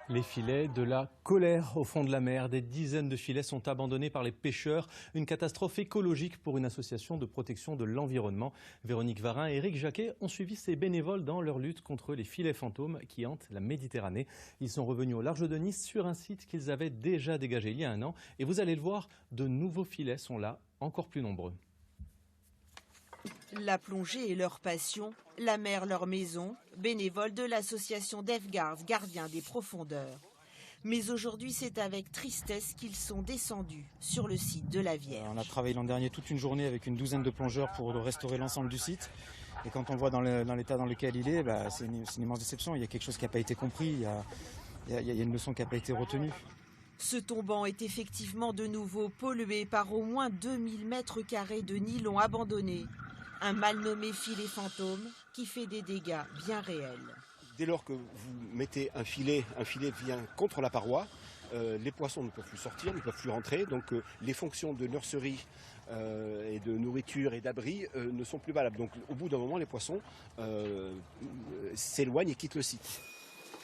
Les filets, de la colère au fond de la mer. Des dizaines de filets sont abandonnés par les pêcheurs. Une catastrophe écologique pour une association de protection de l'environnement. Véronique Varin et Éric Jacquet ont suivi ces bénévoles dans leur lutte contre les filets fantômes qui hantent la Méditerranée. Ils sont revenus au large de Nice sur un site qu'ils avaient déjà dégagé il y a un an. Et vous allez le voir, de nouveaux filets sont là, encore plus nombreux. La plongée est leur passion, la mer leur maison, bénévoles de l'association DEFGARD, gardiens des profondeurs. Mais aujourd'hui, c'est avec tristesse qu'ils sont descendus sur le site de la Vierge. On a travaillé l'an dernier toute une journée avec une douzaine de plongeurs pour restaurer l'ensemble du site. Et quand on voit dans l'état dans lequel il est, c'est une immense déception. Il y a quelque chose qui n'a pas été compris, il y a une leçon qui n'a pas été retenue. Ce tombant est effectivement de nouveau pollué par au moins 2000 mètres carrés de nylon abandonné. Un mal nommé filet fantôme qui fait des dégâts bien réels. Dès lors que vous mettez un filet vient contre la paroi, les poissons ne peuvent plus sortir, ne peuvent plus rentrer. Donc les fonctions de nurserie et de nourriture et d'abri ne sont plus valables. Donc au bout d'un moment, les poissons s'éloignent et quittent le site.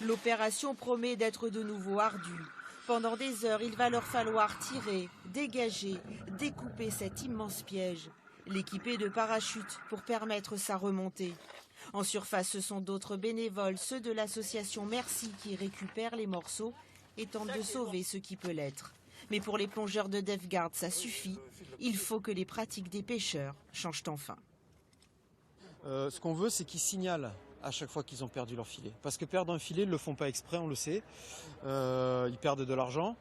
L'opération promet d'être de nouveau ardue. Pendant des heures, il va leur falloir tirer, dégager, découper cet immense piège. L'équiper de parachutes pour permettre sa remontée. En surface, ce sont d'autres bénévoles, ceux de l'association Merci, qui récupèrent les morceaux et tentent de sauver ce qui peut l'être. Mais pour les plongeurs de DEFGARD, ça suffit. Il faut que les pratiques des pêcheurs changent enfin. Ce qu'on veut, c'est qu'ils signalent à chaque fois qu'ils ont perdu leur filet. Parce que perdre un filet, ils ne le font pas exprès, on le sait. Ils perdent de l'argent.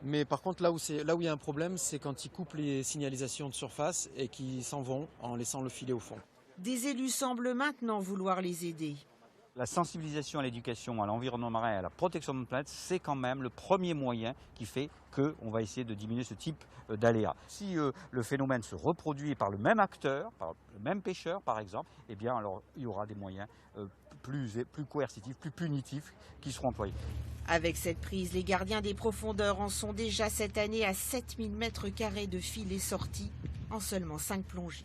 Mais par contre, là où il y a un problème, c'est quand ils coupent les signalisations de surface et qu'ils s'en vont en laissant le filet au fond. Des élus semblent maintenant vouloir les aider. La sensibilisation à l'éducation, à l'environnement marin et à la protection de notre planète, c'est quand même le premier moyen qui fait qu'on va essayer de diminuer ce type d'aléas. Si le phénomène se reproduit par le même acteur, par le même pêcheur par exemple, eh bien alors il y aura des moyens plus coercitifs, plus punitifs qui seront employés. Avec cette prise, les gardiens des profondeurs en sont déjà cette année à 7000 mètres carrés de filets sortis en seulement 5 plongées.